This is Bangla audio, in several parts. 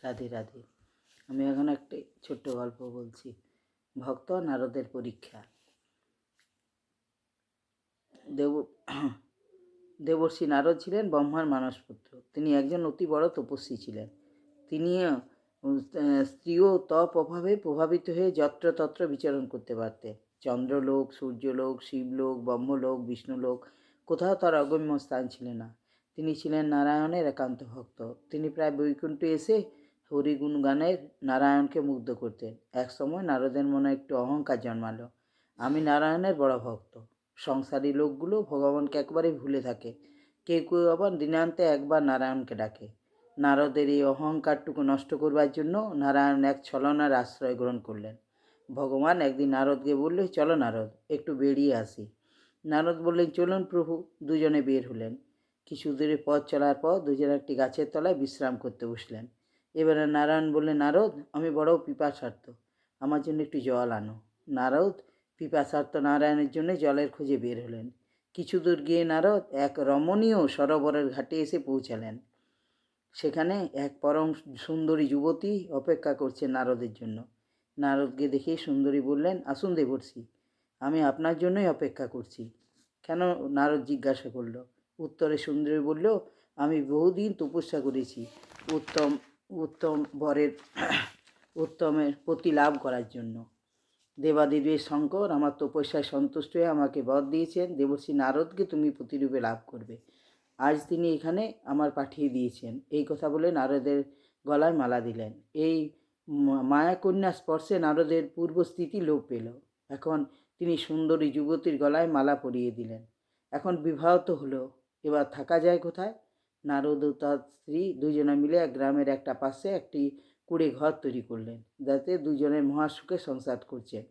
রাধে রাধে। আমি এখন একটি ছোট্ট গল্প বলছি। ভক্ত নারদের পরীক্ষা। দেবর্ষি নারদ ছিলেন ব্রহ্মার মানসপুত্র। তিনি একজন অতি বড় তপস্বী ছিলেন। তিনি স্ত্রী ও তপ অভাবে প্রভাবিত হয়ে যত্রতত্র বিচরণ করতে পারতেন। চন্দ্রলোক, সূর্যলোক, শিবলোক, ব্রহ্মলোক, বিষ্ণুলোক, কোথাও তার অগম্য স্থান ছিল না। তিনি ছিলেন নারায়ণের একান্ত ভক্ত। তিনি প্রায় বৈকুণ্ঠে এসে হরিগুণ গানের নারায়ণকে মুগ্ধ করতেন। এক সময় নারদের মনে একটু অহংকার জন্মালো। আমি নারায়ণের বড় ভক্ত। সংসারী লোকগুলো ভগবানকে একবারেই ভুলে থাকে। কেউ কেউ আবার দিনান্তে একবার নারায়ণকে ডাকে। নারদের এই অহংকারটুকু নষ্ট করবার জন্য নারায়ণ এক ছলনার আশ্রয় গ্রহণ করলেন। ভগবান একদিন নারদকে বললে, চলো নারদ, একটু বেরিয়ে আসি। নারদ বললেন, চলুন প্রভু। দুজনে বের হলেন। কিছু দূরে পথ চলার পর দুজনে একটি গাছের তলায় বিশ্রাম করতে বসলেন। এবারে নারায়ণ বললেন, নারদ, আমি বড় পিপাসার্ত, আমার জন্য একটু জল আনো। নারদ পিপাসার্ত নারায়ণের জন্য জলের খোঁজে বের হলেন। কিছু দূর গিয়ে নারদ এক রমণীয় সরোবরের ঘাটে এসে পৌঁছালেন। সেখানে এক পরম সুন্দরী যুবতী অপেক্ষা করছে নারদের জন্য। নারদকে দেখে সুন্দরী বললেন, আসুন দেবর্ষি, আমি আপনার জন্যই অপেক্ষা করছি। কেন? নারদ জিজ্ঞাসা করল। উত্তরে সুন্দরী বলল, আমি বহুদিন তপস্যা করেছি উত্তম উত্তম বরের উত্তমের প্রতি লাভ করার জন্য। দেবাদেবীর শঙ্কর আমার তপস্যায় সন্তুষ্ট হয়ে আমাকে বর দিয়েছেন, দেবর্ষি নারদকে তুমি প্রতিরূপে লাভ করবে। আজ তিনি এখানে আমার পাঠিয়ে দিয়েছেন। এই কথা বলে নারদের গলায় মালা দিলেন। এই মায়াকন্যা স্পর্শে নারদের পূর্বস্থিতি লোপ পেল। এখন তিনি সুন্দরী যুবতীর গলায় মালা পরিয়ে দিলেন। এখন বিবাহ তো হলো, এবার থাকা যায় কোথায়? নারদ ও তার স্ত্রী দুজনে মিলে এক গ্রামের একটা পাশে একটি কুঁড়ে ঘর তৈরি করলেন, যাতে দুজনে মহাসুখে সংসার করছেন।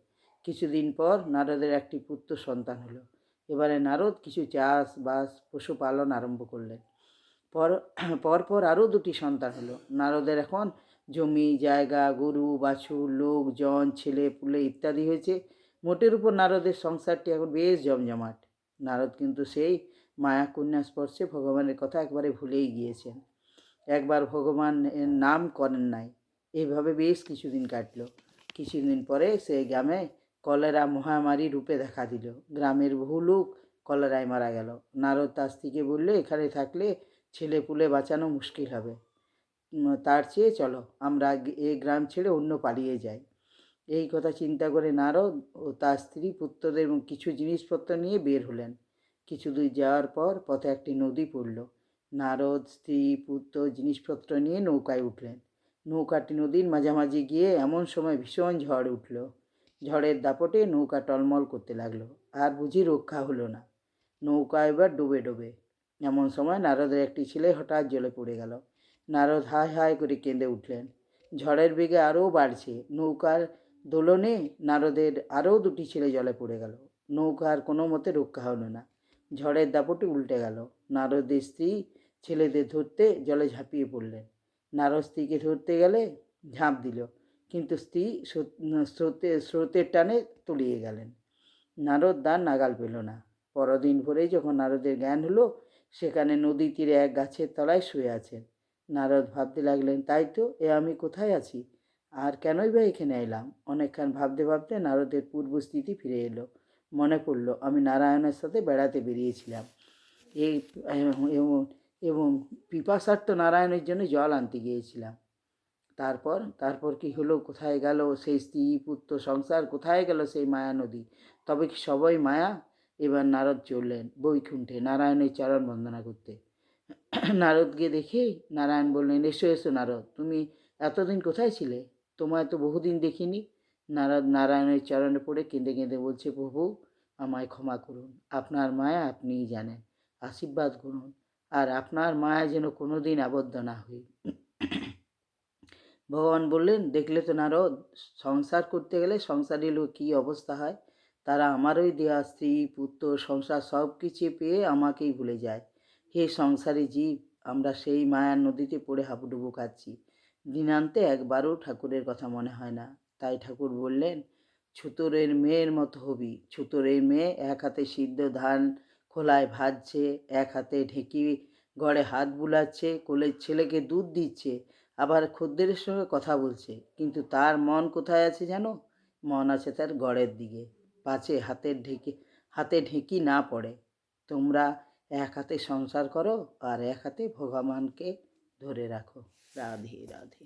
কিছুদিন পর নারদের একটি পুত্র সন্তান হলো। এবারে নারদ কিছু চাষবাস পশুপালন আরম্ভ করলেন। পরপর আরও দুটি সন্তান হলো। নারদের এখন জমি জায়গা, গরু বাছুর, লোকজন, ছেলে পুলে ইত্যাদি হয়েছে। মোটের উপর নারদের সংসারটি এখন বেশ জমজমাট। নারদ কিন্তু সেই মায়াকন্যা স্পর্শে ভগবানের কথা একবারে ভুলেই গিয়েছেন। একবার ভগবান নাম করেন নাই। এইভাবে বেশ কিছুদিন কাটল। কিছুদিন পরে সেই গ্রামে কলেরা মহামারী রূপে দেখা দিল। গ্রামের বহু লোক কলেরায় মারা গেল। নারদ তার স্ত্রীকে বললে, এখানে থাকলে ছেলে পুলে বাঁচানো মুশকিল হবে। তার চেয়ে চলো আমরা এই গ্রাম ছেড়ে অন্য পালিয়ে যাই। এই কথা চিন্তা করে নারদ ও তার স্ত্রী পুত্রদের এবং কিছু জিনিসপত্র নিয়ে বের হলেন। কিছু দূর যাওয়ার পর পথে একটি নদী পড়ল। নারদ স্ত্রী পুত্র জিনিসপত্র নিয়ে নৌকায় উঠলেন। নৌকাটি নদীর মাঝামাঝি গিয়ে এমন সময় ভীষণ ঝড় উঠল। ঝড়ের দাপটে নৌকা টলমল করতে লাগলো। আর বুঝি রক্ষা হলো না। নৌকা এবার ডুবে ডুবে। এমন সময় নারদের একটি ছেলে হঠাৎ জলে পড়ে গেল। নারদ হায় হায় করে কেঁদে উঠলেন। ঝড়ের বেগে আরও বাড়ছে। নৌকার দোলনে নারদের আরও দুটি ছেলে জলে পড়ে গেল। নৌকার কোনো মতে রক্ষা হলো না। ঝড়ের দাপটে উল্টে গেল। নারদের স্ত্রী ছেলেদের ধরতে জলে ঝাঁপিয়ে পড়লেন। নারদ স্ত্রীকে ধরতে গেলে ঝাঁপ দিল, কিন্তু স্ত্রী স্রোতের টানে তলিয়ে গেলেন। নারদ দ্বার নাগাল পেল না। পরদিন ভোরে যখন নারদের জ্ঞান হলো, সেখানে নদী তীরে এক গাছের তলায় শুয়ে আছেন। নারদ ভাবতে লাগলেন, তাই তো, আমি কোথায় আছি আর কেনই বা এখানে এলাম? অনেকক্ষণ ভাবতে ভাবতে নারদের পূর্বস্থিতি ফিরে এলো। মনে পড়ল, আমি নারায়ণের সাথে বেড়াতে বেরিয়েছিলাম এই এবং এবং পিপাসার্ত নারায়ণের জন্য জল আনতে গিয়েছিলাম। তারপর তারপর কি হলো? কোথায় গেল সেই স্ত্রী পুত্র সংসার? কোথায় গেল সেই মায়া নদী? তবে কি সবই মায়া? এবার নারদ চললেন বৈকুণ্ঠে নারায়ণের চরণ বন্দনা করতে। নারদকে দেখেই নারায়ণ বললেন, এসো এসো নারদ, তুমি এতদিন কোথায় ছিলে? তোমায় তো বহুদিন দেখিনি। নারদ নারায়ণের চরণে পড়ে কেঁদে কেঁদে বলছে, প্রভু আমায় ক্ষমা করুন, আপনার মায়া আপনিই জানেন, আশীর্বাদ করুন, আর আপনার মায়া যেন কোনোদিন আবদ্ধ না হই। ভগবান বললেন, দেখলে তো নারদ, সংসার করতে গেলে সংসারী লোক কী অবস্থা হয়। তারা আমারই দেয়া স্ত্রী পুত্র সংসার সব কিছু পেয়ে আমাকেই ভুলে যায়। হে সংসারী জীব, আমরা সেই মায়ার নদীতে পড়ে হাবুডুবু খাচ্ছি। দিনান্তে একবারও ঠাকুরের কথা মনে হয় না। তাই ঠাকুর বললেন, ছুতোরের মেয়ের মতো হবি। ছুতোরের মেয়ে এক হাতে সিদ্ধ ধান খোলায় ভাজছে, এক হাতে ঢেঁকি গড়ে হাত বুলাচ্ছে, কোলের ছেলেকে দুধ দিচ্ছে, আবার খদ্দেরের সঙ্গে কথা বলছে, কিন্তু তার মন কোথায় আছে জানো? মন আছে তার গড়ের দিকে, পাছে হাতে ঢেঁকি না পড়ে। তোমরা এক হাতে সংসার করো আর এক হাতে ভগবানকে ধরে রাখো। রাধে রাধে।